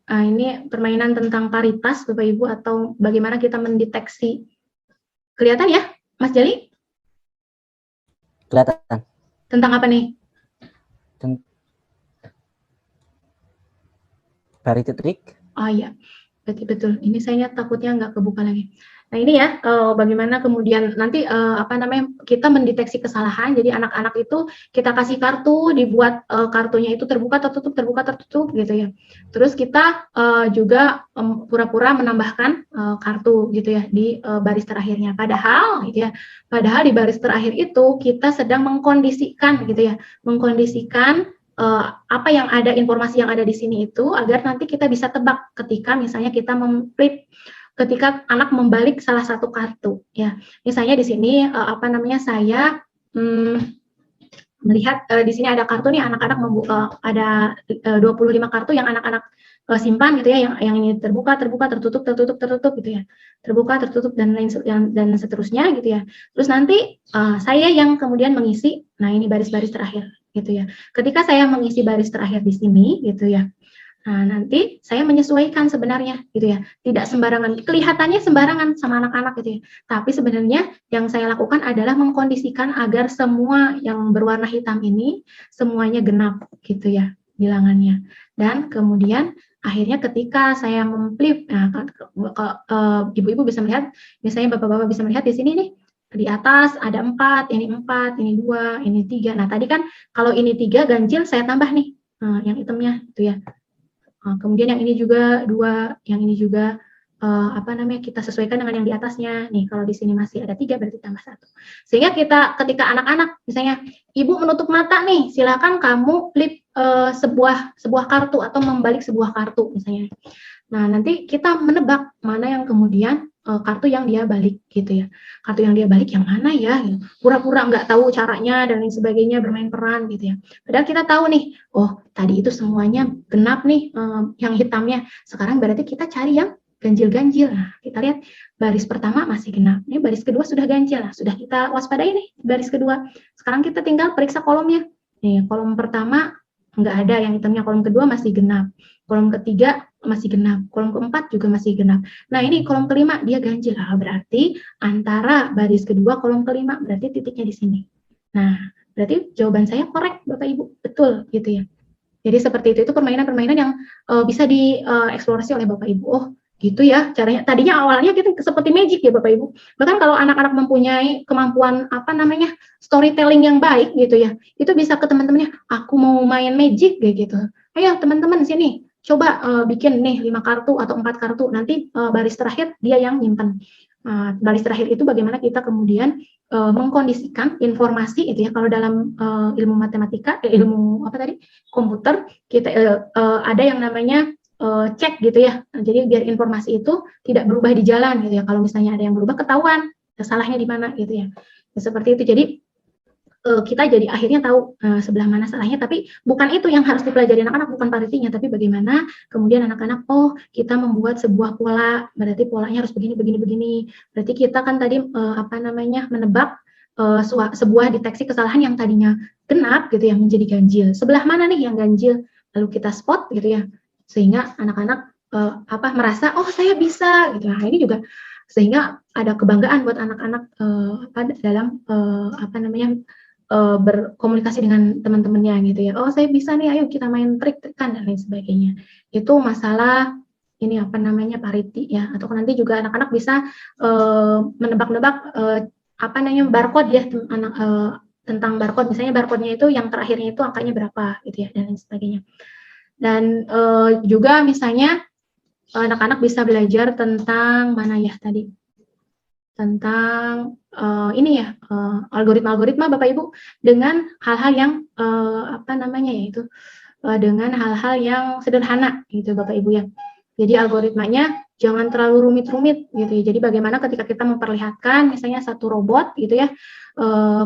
ini permainan tentang paritas Bapak Ibu atau bagaimana kita mendeteksi. Kelihatan ya Mas Jali? Kelihatan. Tentang apa nih? Parity trick. Oh iya, berarti betul. Ini saya takutnya nggak kebuka lagi. Nah ini ya, bagaimana kemudian nanti kita mendeteksi kesalahan. Jadi anak-anak itu kita kasih kartu, dibuat kartunya itu terbuka, tertutup gitu ya. Terus kita juga pura-pura menambahkan kartu gitu ya di baris terakhirnya. Padahal gitu ya, padahal di baris terakhir itu kita sedang mengkondisikan gitu ya, mengkondisikan apa yang ada, informasi yang ada di sini itu agar nanti kita bisa tebak ketika misalnya kita memflip, ketika anak membalik salah satu kartu ya. Misalnya di sini saya melihat di sini ada kartu nih, anak-anak membuka ada 25 kartu yang anak-anak simpan gitu ya, yang ini terbuka, tertutup gitu ya. Terbuka, tertutup dan seterusnya gitu ya. Terus nanti saya yang kemudian mengisi, nah ini baris-baris terakhir gitu ya. Ketika saya mengisi baris terakhir di sini gitu ya. Nah, nanti saya menyesuaikan sebenarnya gitu ya. Tidak sembarangan. Kelihatannya sembarangan sama anak-anak gitu ya. Tapi sebenarnya yang saya lakukan adalah mengkondisikan agar semua yang berwarna hitam ini semuanya genap gitu ya bilangannya. Dan kemudian akhirnya ketika saya memflip, nah ibu-ibu bisa melihat, misalnya bapak-bapak bisa melihat di sini nih, di atas ada 4, ini 2, ini 3. Nah, tadi kan kalau ini 3 ganjil saya tambah nih yang hitamnya gitu ya. Kemudian yang ini juga 2, yang ini juga kita sesuaikan dengan yang di atasnya. Nih, kalau di sini masih ada 3 berarti tambah 1. Sehingga ketika anak-anak misalnya ibu menutup mata nih, silakan kamu flip sebuah kartu atau membalik sebuah kartu misalnya. Nah, nanti kita menebak mana yang kemudian kartu yang dia balik gitu ya. Kartu yang dia balik yang mana ya gitu. Pura-pura nggak tahu caranya dan lain sebagainya, bermain peran gitu ya. Padahal kita tahu nih, oh tadi itu semuanya genap nih yang hitamnya. Sekarang berarti kita cari yang ganjil-ganjil. Nah, kita lihat baris pertama masih genap. Ini baris kedua sudah ganjil. Nah, sudah kita waspadai nih baris kedua. Sekarang kita tinggal periksa kolomnya. Nih, kolom pertama nggak ada yang hitamnya, kolom kedua masih genap. Kolom ketiga masih genap, kolom keempat juga masih genap. Nah ini kolom kelima dia ganjil, berarti antara baris kedua kolom kelima berarti titiknya di sini. Nah berarti jawaban saya korek Bapak Ibu, betul gitu ya. Jadi seperti itu permainan-permainan yang bisa dieksplorasi oleh Bapak Ibu. Oh gitu ya caranya. Tadinya awalnya kita seperti magic ya Bapak Ibu. Bahkan kalau anak-anak mempunyai kemampuan storytelling yang baik gitu ya, itu bisa ke teman-temannya, aku mau main magic kayak gitu. Ayo teman-teman sini, coba bikin nih 5 kartu atau 4 kartu, nanti baris terakhir dia yang nyimpen. Baris terakhir itu bagaimana kita kemudian mengkondisikan informasi itu ya. Kalau dalam ilmu matematika, ilmu komputer, kita ada yang namanya cek gitu ya. Jadi biar informasi itu tidak berubah di jalan gitu ya. Kalau misalnya ada yang berubah ketahuan salahnya di mana gitu ya. Seperti itu. Jadi kita jadi akhirnya tahu sebelah mana salahnya, tapi bukan itu yang harus dipelajari anak-anak, bukan paritinya, tapi bagaimana kemudian anak-anak, oh kita membuat sebuah pola, berarti polanya harus begini, begini, begini. Berarti kita kan tadi menebak sebuah deteksi kesalahan yang tadinya genap gitu ya, menjadi ganjil. Sebelah mana nih yang ganjil? Lalu kita spot gitu ya, sehingga anak-anak merasa, oh saya bisa gitu. Nah ini juga sehingga ada kebanggaan buat anak-anak dalam berkomunikasi dengan teman-temannya gitu ya. Oh saya bisa nih, ayo kita main trik-trikan dan lain sebagainya. Itu masalah ini pariti ya. Atau nanti juga anak-anak bisa menebak-nebak barcode ya, tentang barcode. Misalnya barcode-nya itu yang terakhirnya itu angkanya berapa gitu ya, dan lain sebagainya. Dan juga misalnya anak-anak bisa belajar tentang tentang algoritma-algoritma Bapak Ibu, dengan hal-hal yang dengan hal-hal yang sederhana gitu Bapak Ibu ya. Jadi algoritmanya jangan terlalu rumit-rumit gitu ya. Jadi bagaimana ketika kita memperlihatkan misalnya satu robot gitu ya,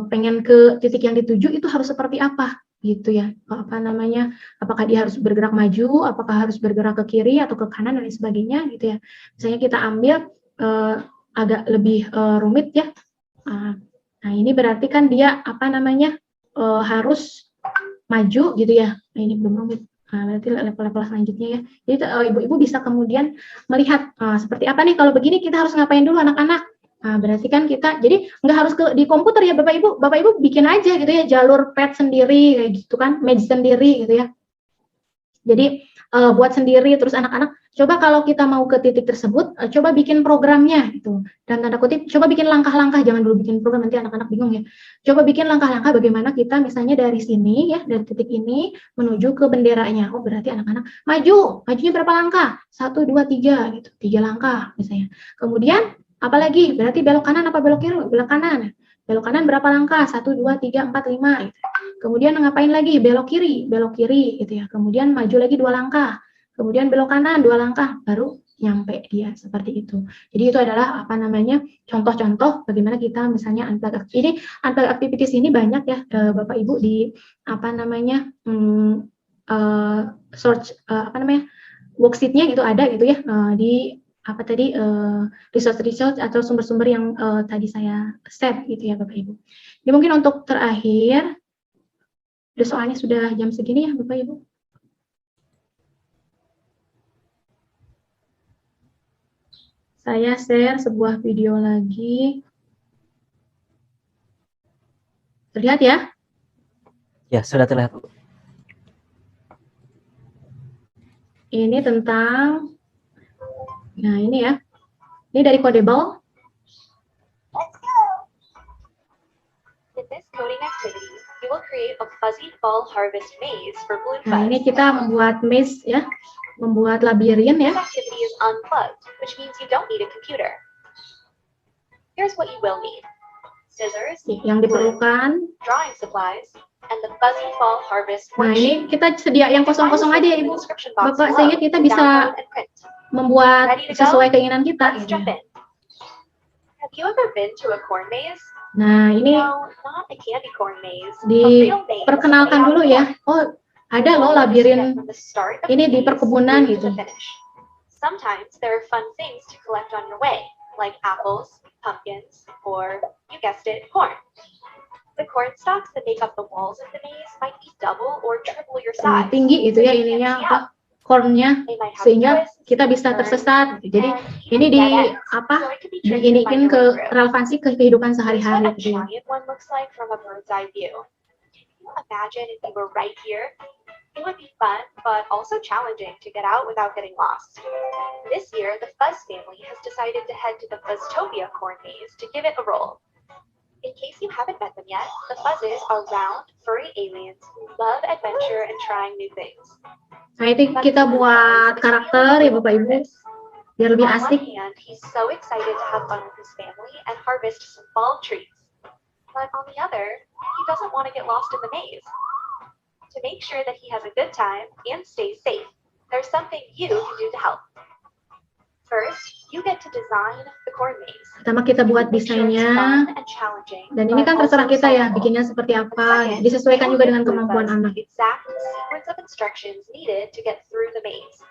pengen ke titik yang dituju itu harus seperti apa gitu ya. Apakah dia harus bergerak maju, apakah harus bergerak ke kiri atau ke kanan dan lain sebagainya gitu ya. Misalnya kita ambil agak lebih rumit ya. Nah ini berarti kan dia harus maju gitu ya. Nah ini belum rumit. Berarti level-level selanjutnya ya. Jadi ibu-ibu bisa kemudian melihat seperti apa nih kalau begini kita harus ngapain dulu anak-anak. Berarti kan kita jadi nggak harus di komputer ya Bapak Ibu bikin aja gitu ya, jalur pad sendiri kayak gitu kan, magic sendiri gitu ya. Jadi buat sendiri, terus anak-anak coba kalau kita mau ke titik tersebut, coba bikin programnya gitu. Dan tanda kutip, coba bikin langkah-langkah, jangan dulu bikin program nanti anak-anak bingung ya. Coba bikin langkah-langkah bagaimana kita misalnya dari sini ya, dari titik ini menuju ke benderanya. Oh berarti anak-anak majunya berapa langkah? 1, 2, 3 gitu, 3 langkah misalnya. Kemudian apalagi? Berarti belok kanan apa belok kiri? Belok kanan. Belok kanan berapa langkah? 1, 2, 3, 4, 5 gitu. Kemudian ngapain lagi? Belok kiri gitu ya. Kemudian maju lagi 2 langkah. Kemudian belok kanan 2 langkah, baru nyampe dia seperti itu. Jadi itu adalah contoh-contoh bagaimana kita misalnya unplug. Ini unplug activities ini banyak ya Bapak Ibu di search worksheet-nya gitu ada gitu ya di research atau sumber-sumber yang tadi saya share gitu ya Bapak Ibu. Ini mungkin untuk terakhir, soalnya sudah jam segini ya Bapak Ibu. Saya share sebuah video lagi. Terlihat ya? Ya, sudah terlihat. Ini tentang, nah ini ya. Ini dari Codable. In this coding activity, you will create a fuzzy fall harvest maze for balloon fuzz. Nah, ini kita membuat maze ya. Membuat labirin ya. This activity is unplugged, which means you don't need a computer. Here's what you will need: scissors, yang diperlukan, drawing supplies, and the fuzzy fall harvest nah worksheet. ini kita sedia yang kosong-kosong aja ya Ibu, Bapak, sehingga kita bisa membuat sesuai keinginan kita gitu. Have you ever been to a corn maze? Nah ini No, not a candy corn maze. diperkenalkan dulu ya. Oh ada loh labirin ini di perkebunan gitu. Sometimes there are fun things to collect on your way, like apples, pumpkins, or, you guessed it, corn. The corn stalks that make up the walls of the maze might be double or triple your size. Tinggi itu ya ininya apa? chord-nya They might have sehingga twists, kita bisa turns, tersesat. Jadi and ini even di dead ends. apa So it can be tricky to find diiniin your ke way through. relevansi ke kehidupan Here's what sehari-hari a gitu ya. giant one looks like from a bird's eye view. Can you imagine if you were right here? It would be fun, but also challenging to get out without getting lost. This year, the Fuzz family has decided to head to the Fuzztopia corn maze to give it a roll. In case you haven't met them yet, the Fuzzes are round, furry aliens who love adventure and trying new things. Nah, itu kita buat karakter ya Bapak Ibu biar lebih On asik. one hand, he's so excited to have fun with his family and harvest some fall treats. But on the other, he doesn't want to get lost in the maze. To make sure that he has a good time and stays safe, there's something you can do to help. First, you get to design the corn maze. Pertama kita buat Make sure it's desainnya, fun and challenging, dan ini but kan terserah also kita ya solvable. bikinnya seperti And apa. second, Disesuaikan you juga give dengan Blue kemampuan Fuzz anak. the exact sequence of instructions needed to get through the maze.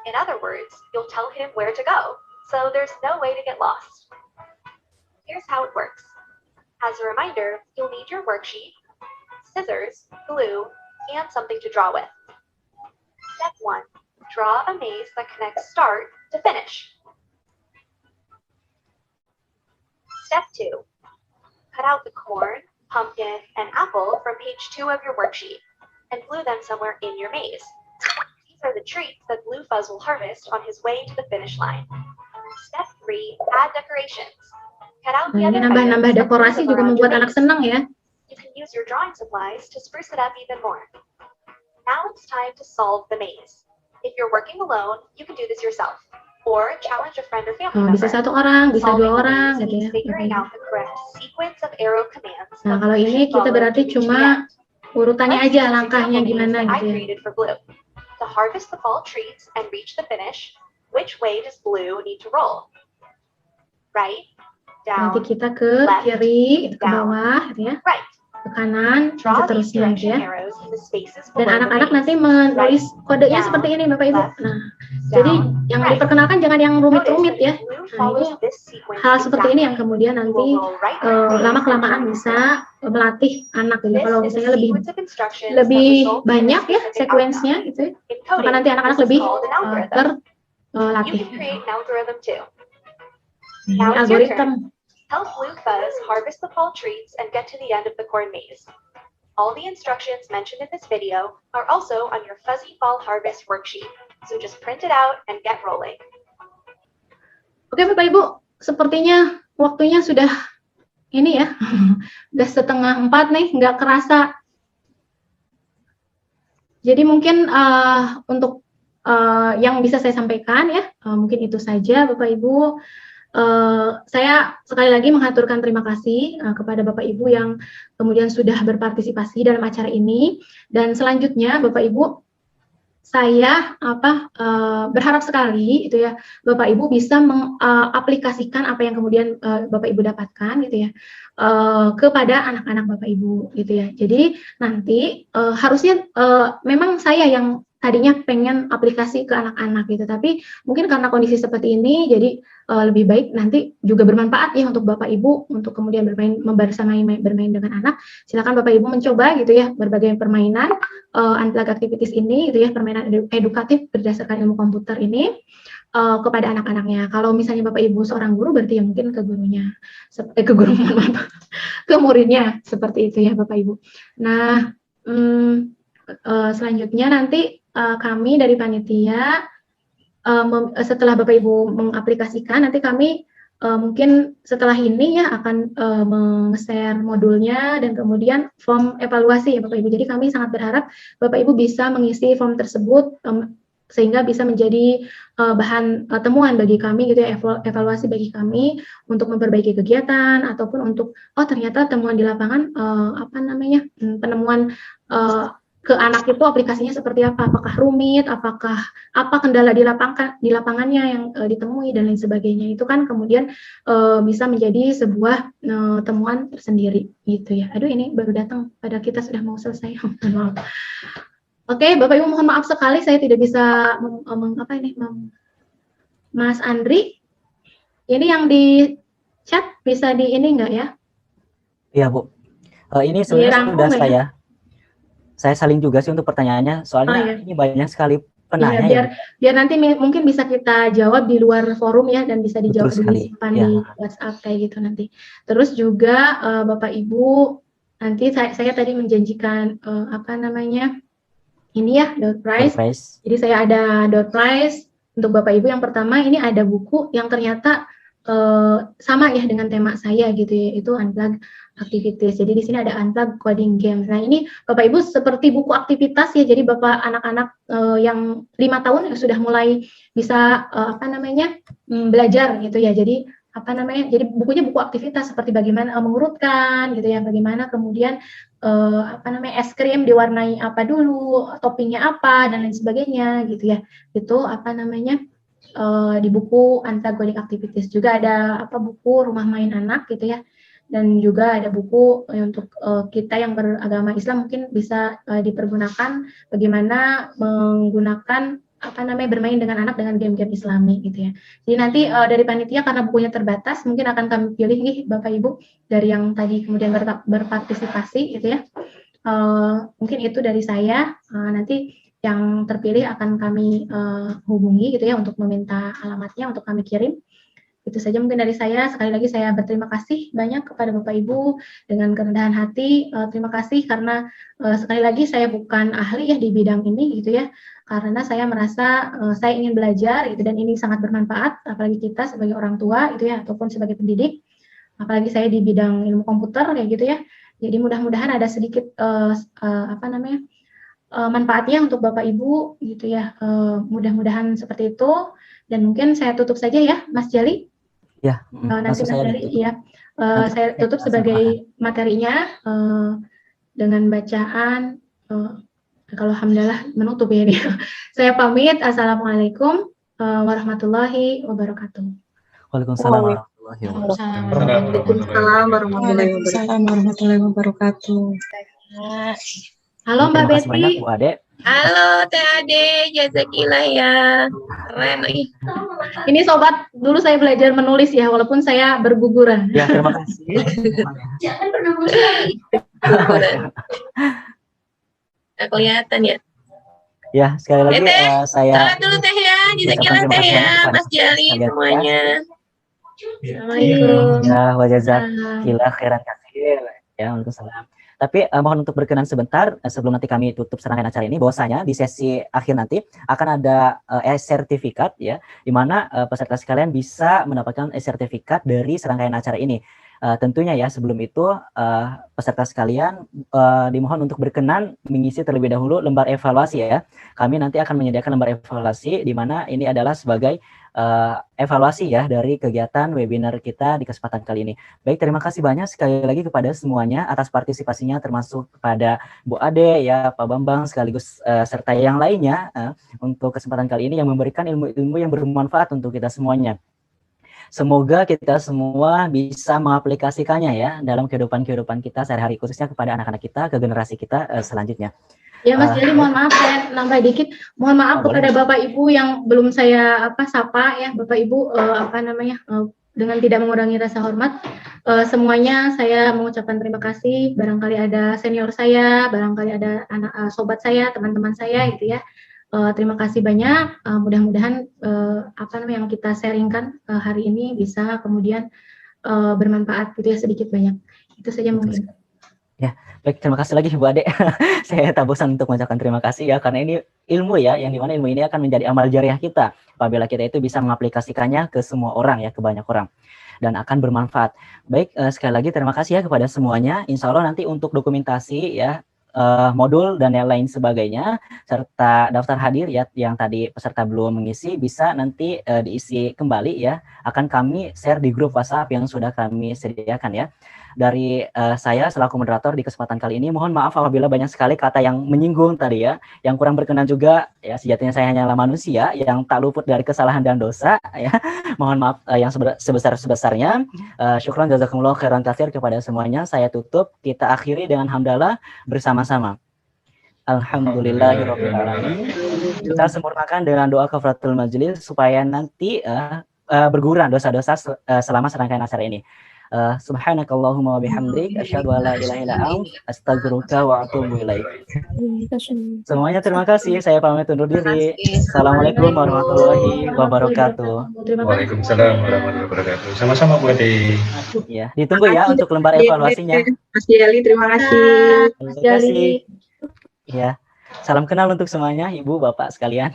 In other words, you'll tell him where to go, so there's no way to get lost. Here's how it works. As a reminder, you'll need your worksheet, scissors, glue, and something to draw with. Step 1. Draw a maze that connects start to finish. Step 2. Cut out the corn, pumpkin, and apple from page 2 of your worksheet and glue them somewhere in your maze. These are the treats that Blue Fuzz will harvest on his way to the finish line. Step 3. Add decorations. Cut out the Nah, ini other nambah-nambah items and glue dekorasi them juga around your membuat anak maze. senang ya. You can use your drawing supplies to spruce it up even more. Now it's time to solve the maze. If you're working alone, you can do this yourself, or challenge a friend or family Bisa member. satu orang, bisa Solving dua the orang maze gitu means ya. figuring out the correct sequence of arrow commands Nah, that kalau you ini should kita follow berarti to reach the cuma end. urutannya Let's aja use the langkahnya example maze gimana that I gitu ya. created for Blue. To harvest the fall treats and reach the finish, which way does Blue need to roll? Right, Nanti down, kita ke left, kiri, ke down, bawah gitu ya, right. ke kanan, dan Draw these seterusnya gitu direction ya. arrows in the spaces Dan below the anak-anak maze. nanti menulis kodenya down, seperti ini Bapak Ibu. left, Nah, jadi down, yang right. diperkenalkan jangan yang Notice rumit-rumit that ya. if Blue Nah, follows ini this sequence hal seperti ini yang exactly, kemudian you nanti will roll right through the maze and lama-kelamaan join the bisa circle. melatih anak gitu. This Kalau is a misalnya lebih sequence of instructions that results in a banyak ya specific sekuensnya outcome. gitu ya, In maka coding, nanti anak-anak this is lebih called an algorithm. You terlatih. can create an algorithm too. Ini Now it's your algoritma. Help Blue Fuzz harvest the fall treats and get to the end of the corn maze. All the instructions mentioned in this video are also on your Fuzzy Fall Harvest worksheet, so just print it out and get rolling. Oke Bapak Ibu, sepertinya waktunya sudah ini ya, udah 3:30 nih, nggak kerasa. Jadi mungkin untuk yang bisa saya sampaikan ya, mungkin itu saja Bapak Ibu. Saya sekali lagi mengaturkan terima kasih kepada Bapak Ibu yang kemudian sudah berpartisipasi dalam acara ini, dan selanjutnya Bapak Ibu, saya berharap sekali itu ya Bapak Ibu bisa mengaplikasikan apa yang kemudian Bapak Ibu dapatkan gitu ya kepada anak-anak Bapak Ibu gitu ya. Jadi nanti harusnya memang saya yang tadinya pengen aplikasi ke anak-anak gitu, tapi mungkin karena kondisi seperti ini jadi lebih baik nanti juga bermanfaat ya untuk Bapak Ibu untuk kemudian bermain dengan anak. Silakan Bapak Ibu mencoba gitu ya berbagai permainan unplugged activities ini gitu ya, permainan edukatif berdasarkan ilmu komputer ini kepada anak-anaknya. Kalau misalnya Bapak Ibu seorang guru berarti ya mungkin ke gurunya, ke muridnya seperti itu ya Bapak Ibu. Nah, selanjutnya nanti kami dari panitia setelah Bapak Ibu mengaplikasikan, nanti kami mungkin setelah ini ya akan meng-share modulnya dan kemudian form evaluasi ya Bapak Ibu. Jadi kami sangat berharap Bapak Ibu bisa mengisi form tersebut sehingga bisa menjadi bahan temuan bagi kami gitu ya, evaluasi bagi kami untuk memperbaiki kegiatan ataupun untuk ternyata temuan di lapangan penemuan ke anak itu aplikasinya seperti apa, apakah rumit, apakah apa kendala di lapangannya yang ditemui dan lain sebagainya. Itu kan kemudian bisa menjadi sebuah temuan tersendiri gitu ya. Aduh ini baru datang pada kita sudah mau selesai. Oke, Bapak Ibu mohon maaf sekali saya tidak bisa Mas Andri, ini yang di chat bisa di ini enggak ya? Iya Bu, ini sebenarnya sudah saya salin juga sih untuk pertanyaannya, soalnya ini banyak sekali penanya ya, biar nanti mungkin bisa kita jawab di luar forum ya, dan bisa dijawab disimpan di WhatsApp kayak gitu nanti. Terus juga Bapak Ibu, nanti saya tadi menjanjikan ini ya, door prize. Jadi saya ada door prize untuk Bapak Ibu. Yang pertama ini ada buku yang ternyata sama ya dengan tema saya gitu ya, itu Unplug Activities. Jadi di sini ada Unplug Coding Games. Nah ini Bapak Ibu seperti buku aktivitas ya. Jadi Bapak anak-anak yang 5 tahun yang sudah mulai bisa belajar gitu ya. Jadi jadi bukunya buku aktivitas seperti bagaimana mengurutkan gitu ya, bagaimana kemudian es krim diwarnai apa dulu, toppingnya apa dan lain sebagainya gitu ya. Itu di buku Unplug Coding Activities. Juga ada buku Rumah Main Anak gitu ya. Dan juga ada buku untuk kita yang beragama Islam mungkin bisa dipergunakan bagaimana menggunakan bermain dengan anak dengan game-game Islami gitu ya. Jadi nanti dari panitia karena bukunya terbatas mungkin akan kami pilih nih Bapak Ibu dari yang tadi kemudian berpartisipasi gitu ya. Mungkin itu dari saya. Nanti yang terpilih akan kami hubungi gitu ya untuk meminta alamatnya untuk kami kirim. Itu saja mungkin dari saya. Sekali lagi saya berterima kasih banyak kepada Bapak Ibu dengan kerendahan hati. Terima kasih karena sekali lagi saya bukan ahli ya di bidang ini gitu ya. Karena saya merasa saya ingin belajar gitu dan ini sangat bermanfaat apalagi kita sebagai orang tua gitu ya ataupun sebagai pendidik. Apalagi saya di bidang ilmu komputer kayak gitu ya. Jadi mudah-mudahan ada sedikit manfaatnya untuk Bapak Ibu gitu ya. Mudah-mudahan seperti itu dan mungkin saya tutup saja ya Mas Jali. Ya, nanti Mas Jali ya. Saya tutup sebagai materinya dengan bacaan kalau alhamdulillah menutup ya dia. Saya pamit. Assalamualaikum warahmatullahi wabarakatuh. Waalaikumsalam warahmatullahi wabarakatuh. Waalaikumsalam warahmatullahi wabarakatuh. Halo Mbak Betty. Banyak Bu Ade. Halo Teh Ade, jazakillah ya. Keren nih. Ini sobat, dulu saya belajar menulis ya, walaupun saya berguguran. Ya, terima kasih. Jangan berguguran. Nggak kelihatan ya. Ya, sekali lagi saya. Salam dulu Teh ya, jazakillah Teh ya, Mas Jali semuanya. Assalamualaikum. Ya, wa jazakillah khairan katsir. Ya, waalaikumsalam. Tapi mohon untuk berkenan sebentar sebelum nanti kami tutup serangkaian acara ini, bahwasanya di sesi akhir nanti akan ada sertifikat ya, di mana peserta sekalian bisa mendapatkan sertifikat dari serangkaian acara ini. Tentunya ya sebelum itu peserta sekalian dimohon untuk berkenan mengisi terlebih dahulu lembar evaluasi ya. Kami nanti akan menyediakan lembar evaluasi di mana ini adalah sebagai evaluasi ya dari kegiatan webinar kita di kesempatan kali ini. Baik, terima kasih banyak sekali lagi kepada semuanya atas partisipasinya, termasuk kepada Bu Ade ya, Pak Bambang sekaligus serta yang lainnya untuk kesempatan kali ini yang memberikan ilmu-ilmu yang bermanfaat untuk kita semuanya. Semoga kita semua bisa mengaplikasikannya ya dalam kehidupan kita sehari-hari, khususnya kepada anak-anak kita, ke generasi kita selanjutnya. Ya Mas Jali, mohon maaf saya nambah dikit. Mohon maaf kepada Bapak Ibu yang belum saya sapa ya, Bapak Ibu dengan tidak mengurangi rasa hormat. Semuanya saya mengucapkan terima kasih. Barangkali ada senior saya, barangkali ada anak sobat saya, teman-teman saya gitu ya. Terima kasih banyak. Mudah-mudahan yang kita sharingkan hari ini bisa kemudian bermanfaat gitu ya sedikit banyak. Itu saja mungkin. Ya, baik, terima kasih lagi Bu Ade. Saya tak bosan untuk mengucapkan terima kasih ya, karena ini ilmu ya, yang dimana ilmu ini akan menjadi amal jariah kita apabila kita itu bisa mengaplikasikannya ke semua orang ya, ke banyak orang, dan akan bermanfaat. Baik, sekali lagi terima kasih ya kepada semuanya. Insya Allah nanti untuk dokumentasi ya, modul dan yang lain sebagainya, serta daftar hadir ya yang tadi peserta belum mengisi, bisa nanti diisi kembali ya, akan kami share di grup WhatsApp yang sudah kami sediakan ya. Dari saya selaku moderator di kesempatan kali ini, mohon maaf apabila banyak sekali kata yang menyinggung tadi ya, yang kurang berkenan juga ya, sejatinya saya hanyalah manusia yang tak luput dari kesalahan dan dosa ya. Mohon maaf yang sebesar-besarnya. Syukran jazakumullah khairan katsir kepada semuanya. Saya tutup, kita akhiri dengan hamdalah bersama-sama. Alhamdulillahirabbil alamin. Kita sempurnakan dengan doa kafaratul majelis supaya nanti berguguran dosa-dosa selama serangkaian acara ini. Subhanakallahumma wa bihamdik asyhadu an la ilaha illa anta astaghfiruka wa atubu ilaik. Semuanya terima kasih. Saya pamit undur diri. Assalamualaikum warahmatullahi wabarakatuh. Terima kasih. Waalaikumsalam warahmatullahi wabarakatuh. Sama-sama Bu Ade. Ya, ditunggu ya untuk lembar evaluasinya. Mas Yali, terima kasih. Mas Terima kasih. Jali. Ya, salam kenal untuk semuanya, Ibu, Bapak sekalian.